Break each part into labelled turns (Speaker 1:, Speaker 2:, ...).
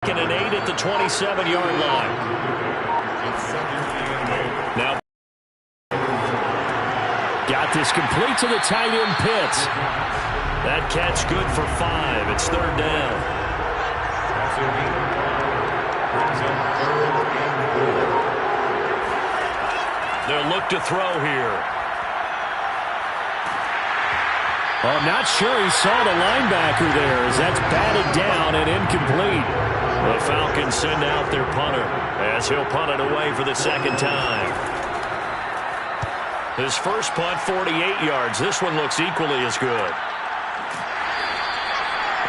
Speaker 1: And an 8 at the 27-yard line. Now got this complete to the tight end Pitts. That catch good for 5. It's third down. They'll look to throw here.
Speaker 2: Well, I'm not sure he saw the linebacker there as that's batted down and incomplete.
Speaker 1: The Falcons send out their punter as he'll punt it away for the second time. His first punt, 48 yards. This one looks equally as good.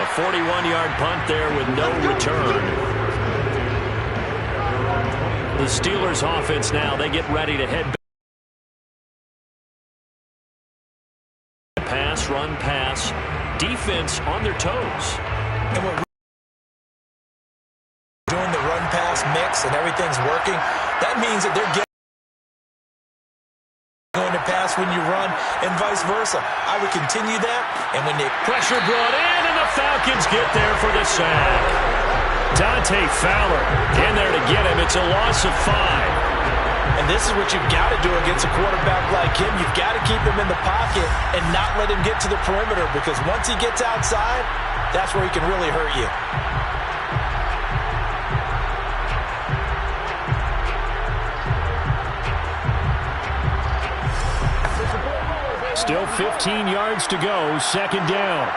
Speaker 1: A 41-yard punt there with no return. The Steelers offense now, they get ready to head back. Pass, run, pass. Defense on their toes.
Speaker 3: And what doing the run-pass mix and everything's working, that means that they're going to pass when you run and vice versa. I would continue that, and when they
Speaker 1: pressure brought in, and the Falcons get there for the sack. Dante Fowler in there to get him. It's a loss of 5.
Speaker 3: And this is what you've got to do against a quarterback like him. You've got to keep him in the pocket and not let him get to the perimeter, because once he gets outside, that's where he can really hurt you.
Speaker 2: Still 15 yards to go, second down.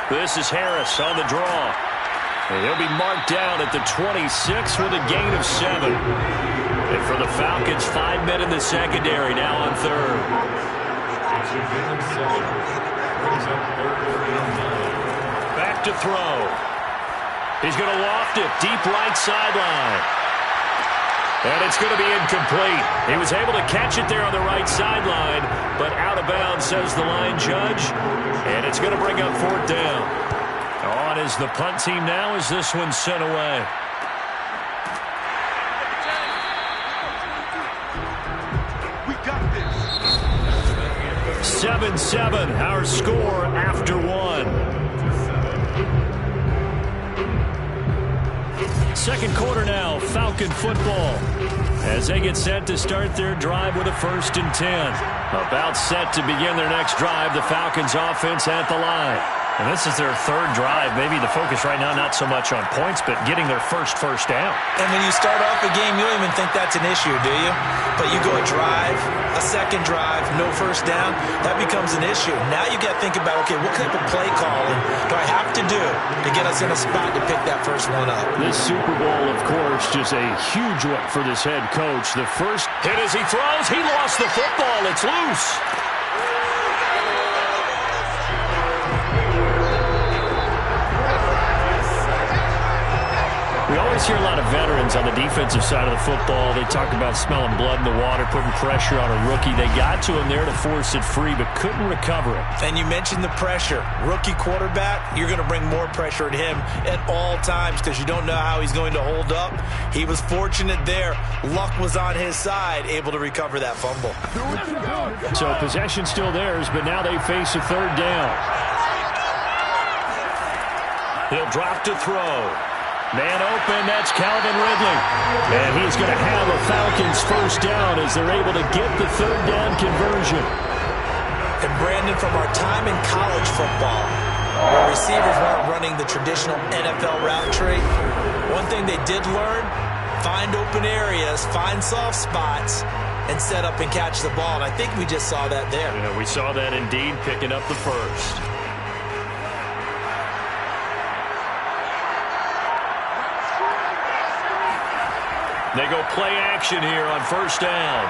Speaker 1: This is Harris on the draw. And he'll be marked down at the 26 with a gain of 7. And for the Falcons, 5 men in the secondary now on third. Back to throw. He's going to loft it deep right sideline. And it's going to be incomplete. He was able to catch it there on the right sideline, but out of bounds, says the line judge. And it's going to bring up fourth down. On is the punt team now as this one's sent away.
Speaker 4: We got this.
Speaker 1: 7-7, our score after 1. Second quarter now, Falcon football, as they get set to start their drive with a 1st and 10. About set to begin their next drive, the Falcons offense at the line.
Speaker 5: And this is their third drive. Maybe the focus right now not so much on points, but getting their first down.
Speaker 3: And when you start off a game, you don't even think that's an issue, do you? But you go a drive, a second drive, no first down, that becomes an issue. Now you got to think about, okay, what type of play calling do I have to do to get us in a spot to pick that first one up?
Speaker 2: This Super Bowl, of course, just a huge one for this head coach. The first
Speaker 1: hit as he throws, he lost the football. It's loose.
Speaker 5: We always hear a lot of veterans on the defensive side of the football. They talk about smelling blood in the water, putting pressure on a rookie. They got to him there to force it free, but couldn't recover it.
Speaker 3: And you mentioned the pressure. Rookie quarterback, you're going to bring more pressure at him at all times because you don't know how he's going to hold up. He was fortunate there. Luck was on his side, able to recover that fumble.
Speaker 2: So possession still theirs, but now they face a third down.
Speaker 1: He'll drop to throw.
Speaker 2: Man open, that's Calvin Ridley. And he's going to have a Falcons first down as they're able to get the third down conversion.
Speaker 3: And Brandon, from our time in college football, where receivers weren't running the traditional NFL route tree, one thing they did learn, find open areas, find soft spots, and set up and catch the ball. And I think we just saw that there.
Speaker 1: Yeah, we saw that indeed, picking up the first. They go play action here on first down.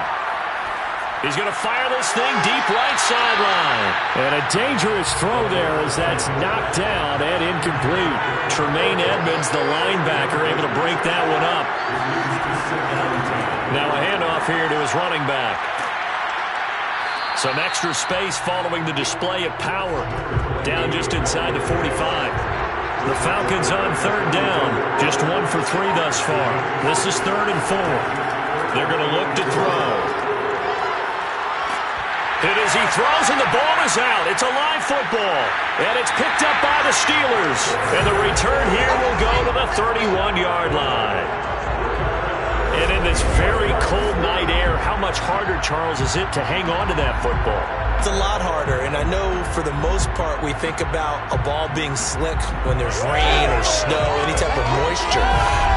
Speaker 1: He's going to fire this thing deep right sideline.
Speaker 2: And a dangerous throw there as that's knocked down and incomplete.
Speaker 1: Tremaine Edmonds, the linebacker, able to break that one up. Now a handoff here to his running back. Some extra space following the display of power. Down just inside the 45. The Falcons on third down. Just 1 for 3 thus far. This is 3rd and 4. They're going to look to throw. And as he throws and the ball is out, it's a live football. And it's picked up by the Steelers. And the return here will go to the 31-yard line. And in this very cold night air, how much harder, Charles, is it to hang on to that football?
Speaker 3: It's a lot harder, and I know for the most part we think about a ball being slick when there's rain or snow, any type of moisture.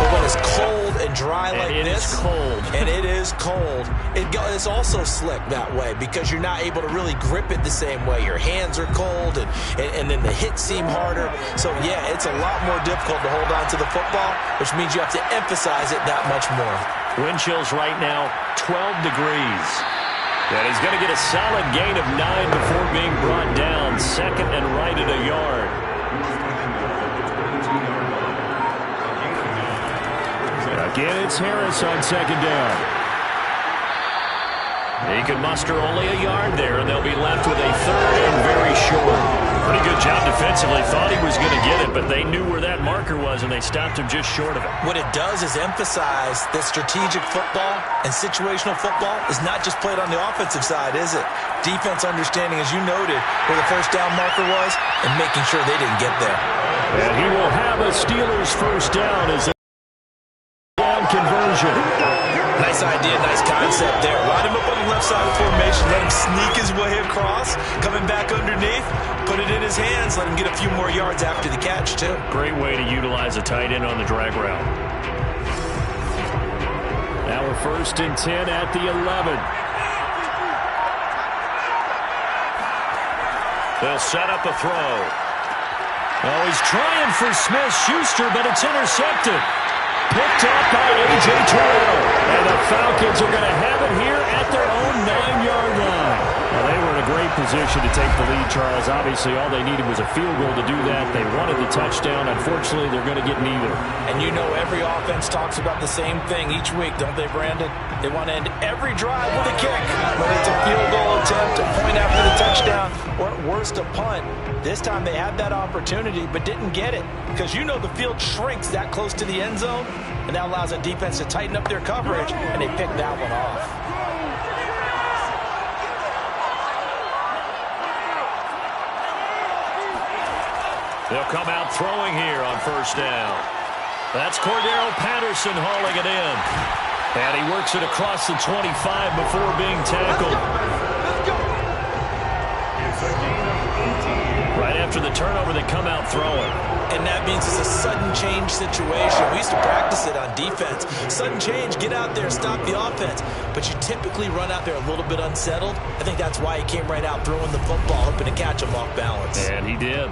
Speaker 3: But when it's cold and dry like this,
Speaker 1: it's cold.
Speaker 3: And it is cold, it's also slick that way because you're not able to really grip it the same way. Your hands are cold, and then the hits seem harder. So, yeah, it's a lot more difficult to hold on to the football, which means you have to emphasize it that much more.
Speaker 1: Wind chills right now, 12 degrees. And he's going to get a solid gain of 9 before being brought down. Second and right at a yard.
Speaker 2: Again, it's Harris on second down.
Speaker 1: He can muster only a yard there, and they'll be left with a third and very short. Pretty good job defensively. Thought he was going to get it, but they knew where that marker was, and they stopped him just short of it.
Speaker 3: What it does is emphasize that strategic football and situational football is not just played on the offensive side, is it? Defense understanding, as you noted, where the first down marker was and making sure they didn't get there.
Speaker 2: And he will have a Steelers first down as a down conversion.
Speaker 3: Nice idea, nice concept there. Line him up on the left side of the formation. Let him sneak his way across. Coming back underneath. Put it in his hands. Let him get a few more yards after the catch, too.
Speaker 1: Great way to utilize a tight end on the drag route.
Speaker 2: Now we're first and 10 at the 11.
Speaker 1: They'll set up a throw.
Speaker 2: Oh, he's trying for Smith-Schuster, but it's intercepted. Picked up by A.J. Terrell. And the Falcons are going to have it here at their own 9-yard line. Well, they were in a great position to take the lead, Charles. Obviously, all they needed was a field goal to do that. They wanted the touchdown. Unfortunately, they're going to get neither.
Speaker 3: And you know every offense talks about the same thing each week, don't they, Brandon? They want to end every drive with a kick. Whether it's a field goal attempt, a point after the touchdown, or at worst, a punt. This time they had that opportunity but didn't get it because you know the field shrinks that close to the end zone, and that allows the defense to tighten up their coverage, and they picked that one off.
Speaker 1: They'll come out throwing here on first down. That's Cordero Patterson hauling it in. And he works it across the 25 before being tackled. Right after the turnover, they come out throwing.
Speaker 3: And that means it's a sudden change situation. We used to practice it on defense. Sudden change, get out there, stop the offense. But you typically run out there a little bit unsettled. I think that's why he came right out throwing the football, hoping to catch him off balance.
Speaker 1: And he did.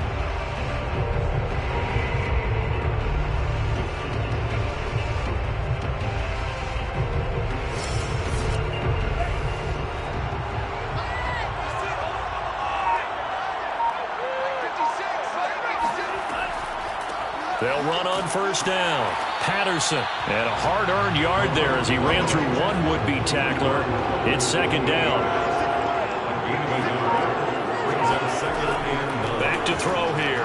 Speaker 1: They'll run on first down. Patterson. And a hard-earned yard there as he ran through one would-be tackler. It's second down. Back to throw here.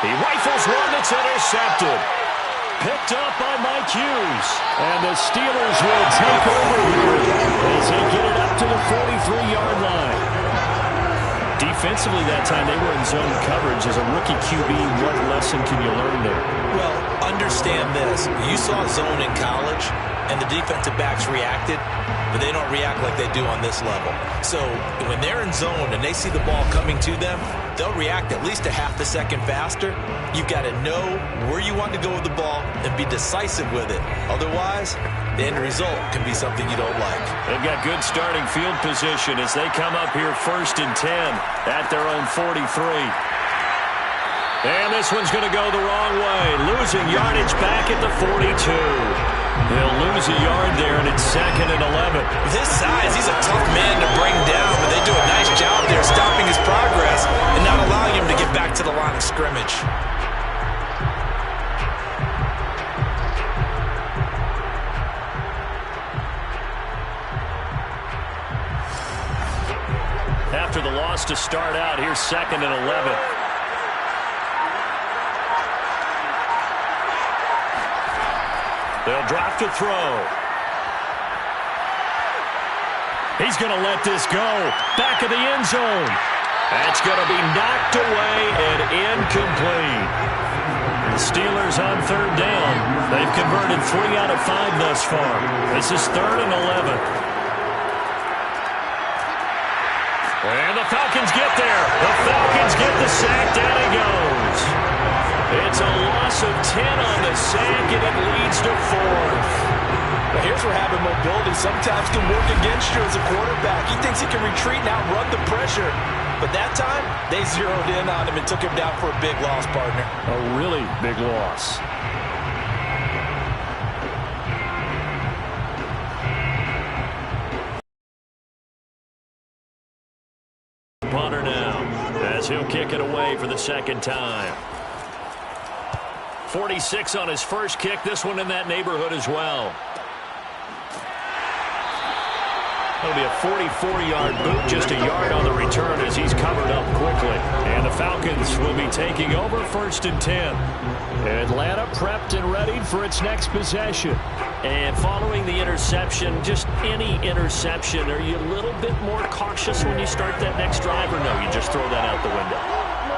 Speaker 1: He rifles one that's intercepted. Picked up by Mike Hughes.
Speaker 2: And the Steelers will take over here as they get it up to the 43-yard line.
Speaker 1: Defensively that time, they were in zone coverage. As a rookie QB, what lesson can you learn there?
Speaker 3: Well, understand this. You saw zone in college, and the defensive backs reacted, but they don't react like they do on this level. So when they're in zone and they see the ball coming to them, they'll react at least a half a second faster. You've got to know where you want to go with the ball and be decisive with it. Otherwise, the end result can be something you don't like.
Speaker 1: They've got good starting field position as they come up here first and 10 at their own 43. And this one's going to go the wrong way. Losing yardage back at the 42. They'll lose a yard there, and it's second and 11.
Speaker 3: With his size, he's a tough man to bring down, but they do a nice job there stopping his progress and not allowing him to get back to the line of scrimmage.
Speaker 1: After the loss to start out, here's second and 11. They'll drop to throw.
Speaker 5: He's going to let this go. Back of the end zone.
Speaker 1: That's going to be knocked away and incomplete.
Speaker 5: The Steelers on third down. They've converted 3 out of 5 thus far. This is 3rd and 11.
Speaker 1: And the Falcons get there. The Falcons get the sack. Down he goes. It's a loss of 10 on the sack, and it leads to 4th.
Speaker 3: But here's where having mobility sometimes can work against you as a quarterback. He thinks he can retreat and outrun the pressure. But that time, they zeroed in on him and took him down for a big loss, partner.
Speaker 5: A really big loss.
Speaker 1: Punter now, as he'll kick it away for the second time. 46 on his first kick. This one in that neighborhood as well. It'll be a 44-yard boot, just a yard on the return as he's covered up quickly. And the Falcons will be taking over 1st and 10.
Speaker 5: Atlanta prepped and ready for its next possession.
Speaker 1: And following the interception, just any interception, are you a little bit more cautious when you start that next drive, or no, you just throw that out the window?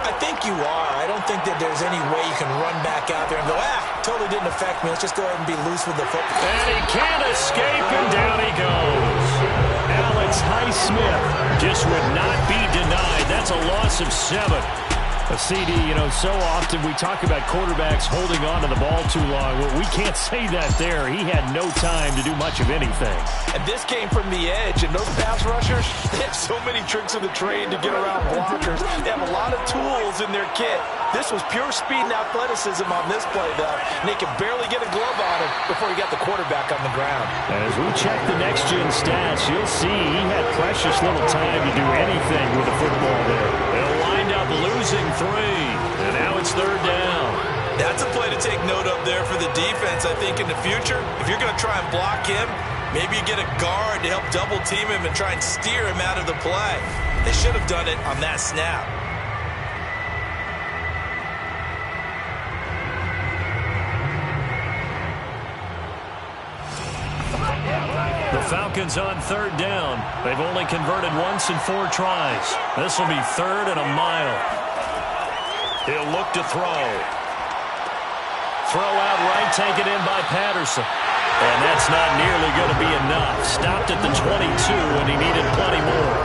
Speaker 3: I think you are. I don't think that there's any way you can run back out there and go, totally didn't affect me. Let's just go ahead and be loose with the football.
Speaker 1: And he can't escape, and down he goes.
Speaker 5: Alex Highsmith just would not be denied. That's a loss of 7. A CD, so often we talk about quarterbacks holding on to the ball too long. Well, we can't say that there. He had no time to do much of anything.
Speaker 3: And this came from the edge, and those pass rushers, they have so many tricks of the trade to get around blockers. They have a lot of tools in their kit. This was pure speed and athleticism on this play, though. And they could barely get a glove on him before he got the quarterback on the ground.
Speaker 5: As we check the next-gen stats, you'll see he had precious little time to do anything with the football there.
Speaker 1: They'll wind up losing 3, and now it's 3rd down.
Speaker 3: That's a play to take note of there for the defense, I think, in the future. If you're going to try and block him, maybe you get a guard to help double-team him and try and steer him out of the play. They should have done it on that snap.
Speaker 1: The Falcons on 3rd down. They've only converted once in 4 tries. This will be 3rd and a mile. He'll look to throw. Throw out right, taken in by Patterson. And that's not nearly going to be enough. Stopped at the 22, and he needed plenty more.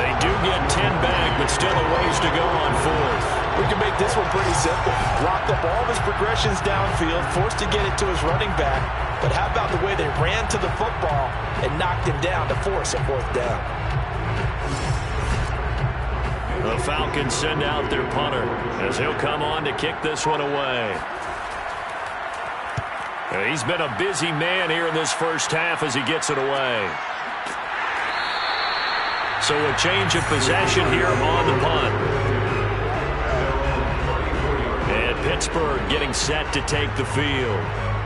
Speaker 1: They do get 10 back, but still a ways to go on 4th.
Speaker 3: We can make this one pretty simple. Blocked up all of his progressions downfield, forced to get it to his running back. But how about the way they ran to the football and knocked him down to force a 4th down?
Speaker 1: The Falcons send out their punter as he'll come on to kick this one away. He's been a busy man here in this first half as he gets it away. So a change of possession here on the punt. And Pittsburgh getting set to take the field.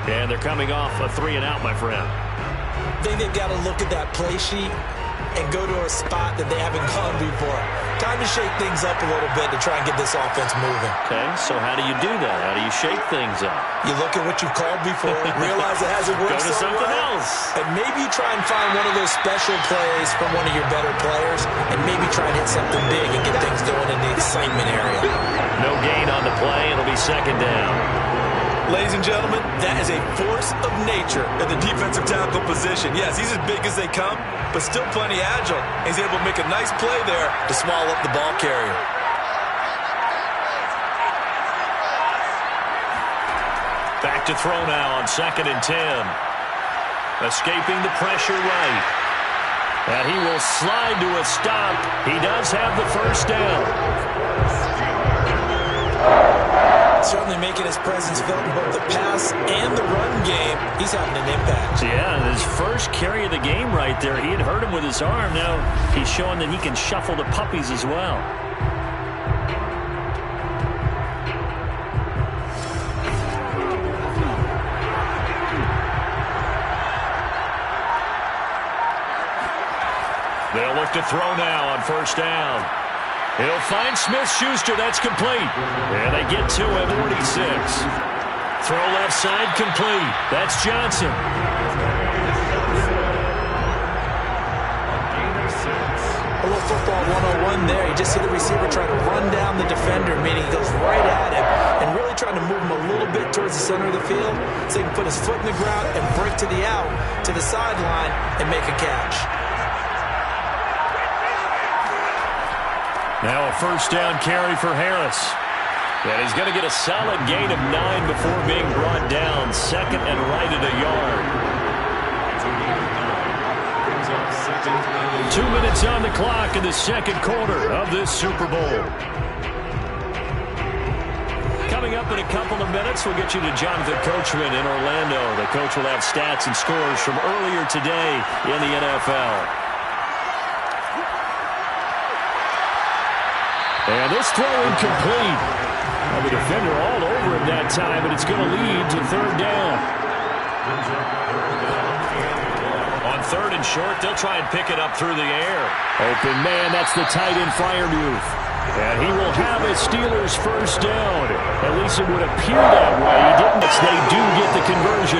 Speaker 1: And they're coming off a 3-and-out, my friend.
Speaker 3: I think they've got to look at that play sheet and go to a spot that they haven't gone before. Time to shake things up a little bit to try and get this offense moving.
Speaker 1: Okay, so how do you do that? How do you shake things up?
Speaker 3: You look at what you've called before, realize it hasn't worked
Speaker 1: Go to
Speaker 3: so
Speaker 1: something
Speaker 3: well,
Speaker 1: else.
Speaker 3: and maybe you try and find one of those special plays from one of your better players, and maybe try and hit something big and get things going in the excitement area.
Speaker 1: No gain on the play. It'll be 2nd down.
Speaker 3: Ladies and gentlemen, that is a force of nature at the defensive tackle position. Yes, he's as big as they come, but still plenty agile. He's able to make a nice play there to swallow up the ball carrier.
Speaker 1: Back to throw now on 2nd and 10. Escaping the pressure right. And he will slide to a stop. He does have the 1st down.
Speaker 3: Certainly making his presence felt in both the pass and the run game. He's having an impact.
Speaker 1: Yeah, his first carry of the game right there. He had hurt him with his arm. Now he's showing that he can shuffle the puppies as well. They'll look to throw now on 1st down. He'll find Smith-Schuster. That's complete. And they get to him, 46. Throw left side complete. That's Johnson.
Speaker 3: football 101 there. You just see the receiver try to run down the defender, meaning he goes right at him and really trying to move him a little bit towards the center of the field so he can put his foot in the ground and break to the out, to the sideline, and make a catch.
Speaker 2: Now a first down carry for Harris.
Speaker 1: And he's going to get a solid gain of 9 before being brought down. Second and right at a yard.
Speaker 2: 2 minutes on the clock in the second quarter of this Super Bowl.
Speaker 1: Coming up in a couple of minutes, we'll get you to Jonathan Coachman in Orlando. The coach will have stats and scores from earlier today in the NFL.
Speaker 2: And this throw incomplete. Well, the defender all over him that time, and it's going to lead to third down.
Speaker 1: On third and short, they'll try and pick it up through the air.
Speaker 2: Open man, that's the tight end Freiermuth. And he will have a Steelers first down. At least it would appear that way. He didn't. They do get the conversion.